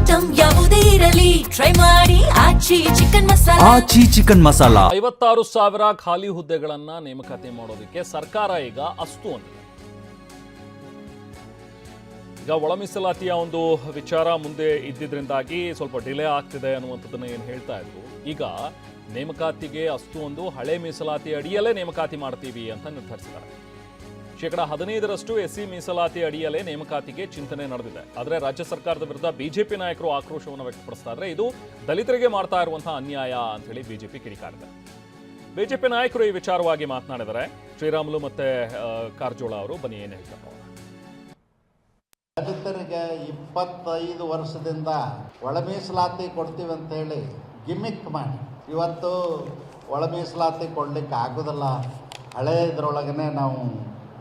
Item ಯಾವುದೇ ಇರಲಿ try ಮಾಡಿ ಆಚಿ ಚಿಕನ್ ಮಸಾಲಾ. ಆಚಿ ಚಿಕನ್ ಮಸಾಲಾ. 56,000 ಖಾಲಿ ಹುದ್ದೆಗಳನ್ನ ನೇಮಕಾತಿ ಮಾಡೋದಕ್ಕೆ ಸರ್ಕಾರ ಈಗ ಅಸ್ತು ಅಂದಿದೆ. ಈಗ ಒಳ ಮೀಸಲಾತಿಯ ಒಂದು ವಿಚಾರ ಮುಂದೆ ಇದ್ದಿದ್ರಿಂದಾಗಿ ಸ್ವಲ್ಪ ಡಿಲೇ ಆಗ್ತಿದೆ ಅನ್ನುವಂಥದ್ದನ್ನ ಏನು ಹೇಳ್ತಾ ಇದ್ರು. ಈಗ ನೇಮಕಾತಿಗೆ ಅಸ್ತು ಒಂದು ಹಳೆ ಮೀಸಲಾತಿ ಅಡಿಯಲ್ಲೇ ನೇಮಕಾತಿ ಮಾಡ್ತೀವಿ ಅಂತ ನಿರ್ಧರಿಸಿದ್ದಾರೆ. 15% SC ಮೀಸಲಾತಿ ಅಡಿಯಲ್ಲೇ ನೇಮಕಾತಿಗೆ ಚಿಂತನೆ ನಡೆದಿದೆ. ಆದರೆ ರಾಜ್ಯ ಸರ್ಕಾರದ ವಿರುದ್ಧ ಬಿಜೆಪಿ ನಾಯಕರು ಆಕ್ರೋಶವನ್ನು ವ್ಯಕ್ತಪಡಿಸ್ತಾ ಇದ್ದಾರೆ. ಇದು ದಲಿತರಿಗೆ ಮಾಡ್ತಾ ಇರುವಂತಹ ಅನ್ಯಾಯ ಅಂತ ಹೇಳಿ ಬಿಜೆಪಿ ಕಿಡಿಕಾರಿದೆ. ಬಿಜೆಪಿ ನಾಯಕರು ಈ ವಿಚಾರವಾಗಿ ಮಾತನಾಡಿದ್ದಾರೆ. ಶ್ರೀರಾಮುಲು ಮತ್ತೆ ಕಾರಜೋಳ ಅವರು ಬನ್ನಿ ಏನು ಹೇಳ್ತಾರೆ. ದಲಿತರಿಗೆ 25 ವರ್ಷದಿಂದ ಒಳ ಮೀಸಲಾತಿ ಕೊಡ್ತೀವಿ ಅಂತ ಹೇಳಿ ಗಿಮಿಕ್ ಮಾಡಿ ಇವತ್ತು ಒಳ ಮೀಸಲಾತಿ ಕೊಡ್ಲಿಕ್ಕೆ ಆಗೋದಿಲ್ಲ, ಹಳೆ ಇದರೊಳಗನೆ ನಾವು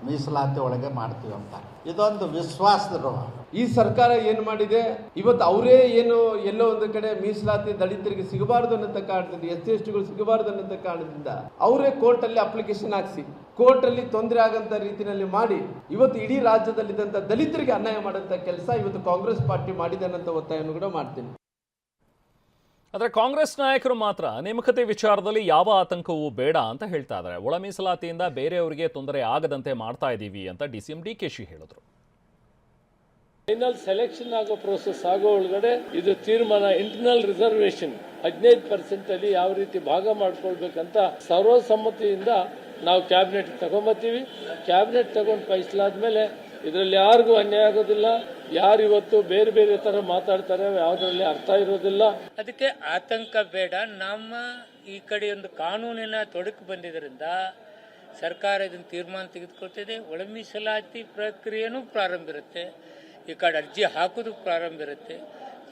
ಮೀಸಲಾತಿ ಒಳಗೆ ಮಾಡ್ತೀವಿ ಅಂತ ಇದೊಂದು ವಿಶ್ವಾಸದ ದ್ರೋಹ. ಈ ಸರ್ಕಾರ ಏನು ಮಾಡಿದೆ, ಇವತ್ತು ಅವರೇ ಏನು ಎಲ್ಲೋ ಒಂದು ಕಡೆ ಮೀಸಲಾತಿ ದಲಿತರಿಗೆ ಸಿಗಬಾರದು ಅನ್ನೋ ಕಾರಣದಿಂದ, SC STಗಳು ಸಿಗಬಾರದು ಅನ್ನೋ ಕಾರಣದಿಂದ ಅವರೇ ಕೋರ್ಟ್ ಅಲ್ಲಿ ಅಪ್ಲಿಕೇಶನ್ ಹಾಕಿಸಿ ಕೋರ್ಟ್ ಅಲ್ಲಿ ತೊಂದರೆ ಆಗಂತ ರೀತಿಯಲ್ಲಿ ಮಾಡಿ ಇವತ್ತು ಇಡೀ ರಾಜ್ಯದಲ್ಲಿದ್ದಂತ ದಲಿತರಿಗೆ ಅನ್ಯಾಯ ಮಾಡಂತ ಕೆಲಸ ಇವತ್ತು ಕಾಂಗ್ರೆಸ್ ಪಾರ್ಟಿ ಮಾಡಿದೆ ಅನ್ನೋ ಒತ್ತಾಯವನ್ನು ಕೂಡ ಮಾಡ್ತೀನಿ. ಆದರೆ ಕಾಂಗ್ರೆಸ್ ನಾಯಕರು ಮಾತ್ರ ನೇಮಕಾತಿ ವಿಚಾರದಲ್ಲಿ ಯಾವ ಆತಂಕವೂ ಬೇಡ ಅಂತ ಹೇಳ್ತಾ ಇದ್ದಾರೆ. ಒಳ ಮೀಸಲಾತಿಯಿಂದ ಬೇರೆಯವರಿಗೆ ತೊಂದರೆ ಆಗದಂತೆ ಮಾಡ್ತಾ ಇದ್ದೀವಿ ಅಂತ DCM DK ಶಿ ಹೇಳಿದ್ರು. ಫೈನಲ್ ಸೆಲೆಕ್ಷನ್ ಆಗೋ ಪ್ರೋಸೆಸ್ ಆಗೋ ಒಳಗಡೆ ಇದು ತೀರ್ಮಾನ ಇಂಟರ್ನಲ್ ರಿಸರ್ವೇಶನ್ 15% ಅಲ್ಲಿ ಯಾವ ರೀತಿ ಭಾಗ ಮಾಡ್ಕೊಳ್ಬೇಕಂತ ಸರ್ವಸಮ್ಮತಿಯಿಂದ ನಾವು ಕ್ಯಾಬಿನೆಟ್ ತಗೊಂಬತ್ತೀವಿ. ಕ್ಯಾಬಿನೆಟ್ ತಗೊಂಡು ಫೈಸಲಾದ್ಮೇಲೆ ಇದರಲ್ಲಿ ಯಾರಿಗೂ ಅನ್ಯಾಯ ಆಗೋದಿಲ್ಲ. ಯಾರು ಇವತ್ತು ಬೇರೆ ಬೇರೆ ತರ ಮಾತಾಡ್ತಾರೆ ಯಾವುದರಲ್ಲಿ ಅರ್ಥ ಇರೋದಿಲ್ಲ. ಅದಕ್ಕೆ ಆತಂಕ ಬೇಡ. ನಮ್ಮ ಈ ಕಡೆ ಒಂದು ಕಾನೂನಿನ ತೊಡಕು ಬಂದಿದ್ದರಿಂದ ಸರ್ಕಾರ ಇದನ್ನು ತೀರ್ಮಾನ ತೆಗೆದುಕೊಳ್ತಿದೆ. ಒಳ ಮೀಸಲಾತಿ ಪ್ರಕ್ರಿಯೆನೂ ಪ್ರಾರಂಭ ಇರುತ್ತೆ, ಈ ಕಡೆ ಅರ್ಜಿ ಹಾಕೋದು ಪ್ರಾರಂಭ ಇರುತ್ತೆ.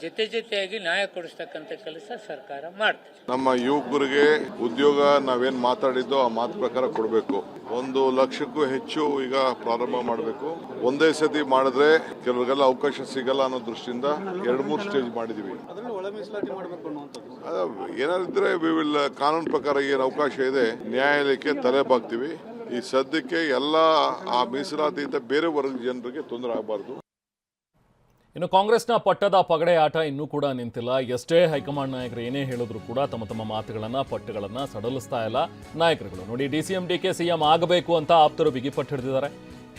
ಜೊತೆಯಾಗಿ ನ್ಯಾಯ ಕೊಡಿಸ್ತಕ್ಕಂಥ ಕೆಲಸ ಸರ್ಕಾರ ಮಾಡ್ತದೆ. ನಮ್ಮ ಯುವಕರಿಗೆ ಉದ್ಯೋಗ ನಾವೇನ್ ಮಾತಾಡಿದ್ದೋ ಆ ಮಾತು ಪ್ರಕಾರ ಕೊಡಬೇಕು. 1 ಲಕ್ಷಕ್ಕೂ ಹೆಚ್ಚು ಈಗ ಪ್ರಾರಂಭ ಮಾಡಬೇಕು. ಒಂದೇ ಸತಿ ಮಾಡಿದ್ರೆ ಕೆಲವರಿಗೆಲ್ಲ ಅವಕಾಶ ಸಿಗಲ್ಲ ಅನ್ನೋ ದೃಷ್ಟಿಯಿಂದ 2-3 ಸ್ಟೇಜ್ ಮಾಡಿದೀವಿ. ಏನಾದ್ರೆ ಕಾನೂನು ಪ್ರಕಾರ ಏನು ಅವಕಾಶ ಇದೆ ನ್ಯಾಯಾಲಯಕ್ಕೆ ತಲೆ ಬಾಗ್ತೀವಿ. ಈ ಸದ್ಯಕ್ಕೆ ಎಲ್ಲ ಆ ಮೀಸಲಾತಿಯಿಂದ ಬೇರೆ ವರ್ಗದ ಜನರಿಗೆ ತೊಂದರೆ ಆಗಬಾರ್ದು. ಇನ್ನು ಕಾಂಗ್ರೆಸ್ನ ಪಟ್ಟದ ಪಗಡೆ ಆಟ ಇನ್ನೂ ಕೂಡ ನಿಂತಿಲ್ಲ. ಎಷ್ಟೇ ಹೈಕಮಾಂಡ್ ನಾಯಕರು ಏನೇ ಹೇಳಿದ್ರು ಕೂಡ ತಮ್ಮ ಮಾತುಗಳನ್ನ ಪಟ್ಟುಗಳನ್ನ ಸಡಲಿಸ್ತಾ ಇಲ್ಲ ನಾಯಕರುಗಳು. ನೋಡಿ, DCM DK CM ಆಗಬೇಕು ಅಂತ ಆಪ್ತರು ಬಿಗಿಪಟ್ಟು ಹಿಡಿದಿದ್ದಾರೆ.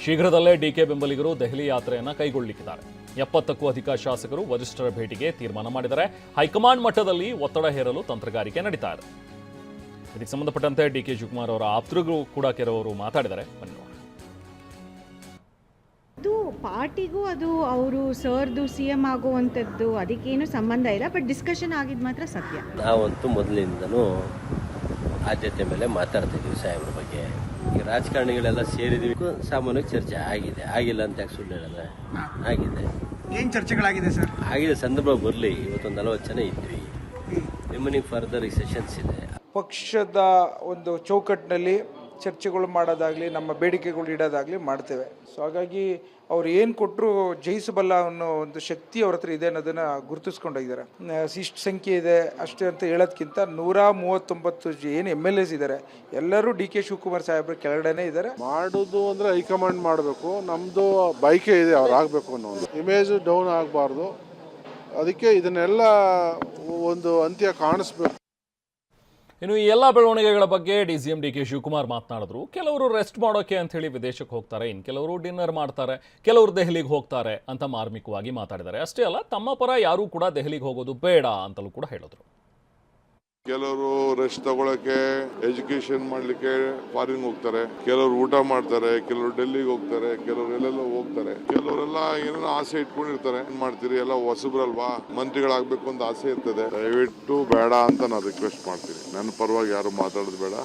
ಶೀಘ್ರದಲ್ಲೇ DK ಬೆಂಬಲಿಗರು ದೆಹಲಿ ಯಾತ್ರೆಯನ್ನ ಕೈಗೊಳ್ಳಲಿಕ್ಕಿದ್ದಾರೆ. 70ಕ್ಕೂ ಅಧಿಕ ಶಾಸಕರು ವರಿಷ್ಠರ ಭೇಟಿಗೆ ತೀರ್ಮಾನ ಮಾಡಿದ್ದಾರೆ. ಹೈಕಮಾಂಡ್ ಮಟ್ಟದಲ್ಲಿ ಒತ್ತಡ ಹೇರಲು ತಂತ್ರಗಾರಿಕೆ ನಡೀತಾ ಇದೆ. ಇದಕ್ಕೆ ಸಂಬಂಧಪಟ್ಟಂತೆ DK ಶಿವಕುಮಾರ್ ಅವರ ಆಪ್ತರು ಕೂಡ ಕೆಲವರು ಮಾತಾಡಿದ್ದಾರೆ. ಬನ್ನಿ ನೋಡೋಣ. ಅದು ಪಾರ್ಟಿಗೂ ಅದು ಅವರು ಸರ್ದು CM ಆಗುವಂಥದ್ದು ಅದಕ್ಕೇನು ಸಂಬಂಧ ಇಲ್ಲ. ಬಟ್ ಡಿಸ್ಕಷನ್ ಆಗಿದ್ದು ಮಾತ್ರ ಸತ್ಯ. ನಾವಂತೂ ಮೊದಲಿಂದನೂ ಆದ್ಯತೆ ಮೇಲೆ ಮಾತಾಡ್ತಿದ್ವಿ ಸಾಹೇಬ್ರ ಬಗ್ಗೆ. ಈಗ ರಾಜಕಾರಣಿಗಳೆಲ್ಲ ಸೇರಿದ್ವಿ, ಸಾಮಾನ್ಯವಾಗಿ ಚರ್ಚೆ ಆಗಿದೆ. ಆಗಿಲ್ಲ ಅಂತ ಯಾಕೆ ಸುಳ್ಳು ಹೇಳಿದ್ರೆ ಆಗಿದೆ. ಏನು ಚರ್ಚೆಗಳಾಗಿದೆ ಸರ್? ಆಗಿದೆ. ಸಂದರ್ಭ ಬರಲಿ. ಇವತ್ತೊಂದು 40 ಜನ ಇದ್ವಿ. ನಿಮ್ಮನಿಗೆ ಫರ್ದರ್ ಸೆಷನ್ಸ್ ಇದೆ. ಪಕ್ಷದ ಒಂದು ಚೌಕಟ್ಟಿನಲ್ಲಿ ಚರ್ಚೆಗಳು ಮಾಡೋದಾಗಲಿ ನಮ್ಮ ಬೇಡಿಕೆಗಳು ಇಡೋದಾಗಲಿ ಮಾಡ್ತೇವೆ. ಸೊ ಹಾಗಾಗಿ ಅವ್ರು ಏನು ಕೊಟ್ಟರು ಜಯಿಸಬಲ್ಲ ಅನ್ನೋ ಒಂದು ಶಕ್ತಿ ಅವ್ರ ಹತ್ರ ಇದೆ ಅನ್ನೋದನ್ನು ಗುರುತಿಸ್ಕೊಂಡಿದ್ದಾರೆ. ಇಷ್ಟು ಸಂಖ್ಯೆ ಇದೆ ಅಷ್ಟೇ ಅಂತ ಹೇಳೋದಕ್ಕಿಂತ 139 ಏನು MLAs ಇದ್ದಾರೆ ಎಲ್ಲರೂ DK ಶಿವಕುಮಾರ್ ಸಾಹೇಬ್ರ ಕೆಳಗಡೆನೇ ಇದ್ದಾರೆ. ಮಾಡೋದು ಅಂದರೆ ಹೈಕಮಾಂಡ್ ಮಾಡಬೇಕು. ನಮ್ಮದು ಬೈಕೆ ಇದೆ, ಅವ್ರು ಆಗಬೇಕು ಅನ್ನೋ ಒಂದು ಇಮೇಜ್ ಡೌನ್ ಆಗಬಾರ್ದು. ಅದಕ್ಕೆ ಇದನ್ನೆಲ್ಲ ಒಂದು ಅಂತ್ಯ ಕಾಣಿಸ್ಬೇಕು. ಇನ್ನು ಈ ಎಲ್ಲ ಬೆಳವಣಿಗೆಗಳ ಬಗ್ಗೆ DCM DK ಶಿವಕುಮಾರ್ ಮಾತನಾಡಿದ್ರು. ಕೆಲವರು ರೆಸ್ಟ್ ಮಾಡೋಕೆ ಅಂತ ಹೇಳಿ ವಿದೇಶಕ್ಕೆ ಹೋಗ್ತಾರೆ, ಇನ್ನು ಕೆಲವರು ಡಿನ್ನರ್ ಮಾಡ್ತಾರೆ, ಕೆಲವರು ದೆಹಲಿಗೆ ಹೋಗ್ತಾರೆ ಅಂತ ಮಾರ್ಮಿಕವಾಗಿ ಮಾತಾಡಿದ್ದಾರೆ. ಅಷ್ಟೇ ಅಲ್ಲ, ತಮ್ಮ ಪರ ಯಾರೂ ಕೂಡ ದೆಹಲಿಗೆ ಹೋಗೋದು ಬೇಡ ಅಂತಲೂ ಕೂಡ ಹೇಳಿದ್ರು. ಕೆಲವರು ರೆಸ್ಟ್ ತಗೊಳಕ್ಕೆ, ಎಜುಕೇಶನ್ ಮಾಡ್ಲಿಕ್ಕೆ ಫಾರಿನ್ ಹೋಗ್ತಾರೆ, ಕೆಲವರು ಊಟ ಮಾಡ್ತಾರೆ, ಕೆಲವರು ಡೆಲ್ಲಿಗೆ ಹೋಗ್ತಾರೆ, ಕೆಲವರು ಎಲ್ಲೆಲ್ಲ ಹೋಗ್ತಾರೆ, ಕೆಲವರೆಲ್ಲ ಏನೇನೋ ಆಸೆ ಇಟ್ಕೊಂಡಿರ್ತಾರೆ. ಏನ್ ಮಾಡ್ತೀರಿ, ಎಲ್ಲ ಹೊಸಬ್ರಲ್ವಾ, ಮಂತ್ರಿಗಳಾಗಬೇಕು ಅಂತ ಆಸೆ ಇರ್ತದೆ. ದಯವಿಟ್ಟು ಬೇಡ ಅಂತ ನಾನು ರಿಕ್ವೆಸ್ಟ್ ಮಾಡ್ತೀನಿ. ನನ್ನ ಪರವಾಗಿ ಯಾರು ಮಾತಾಡೋದು ಬೇಡ.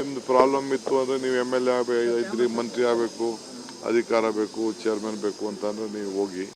ನಿಮ್ದು ಪ್ರಾಬ್ಲಮ್ ಇತ್ತು ಅಂದ್ರೆ ನೀವು MLA ಇದ್ರಿ, ಮಂತ್ರಿ ಆಗಬೇಕು, ಅಧಿಕಾರ ಬೇಕು, ಚೇರ್ಮನ್ ಬೇಕು ಅಂತಂದ್ರೆ ನೀವು ಹೋಗಿ.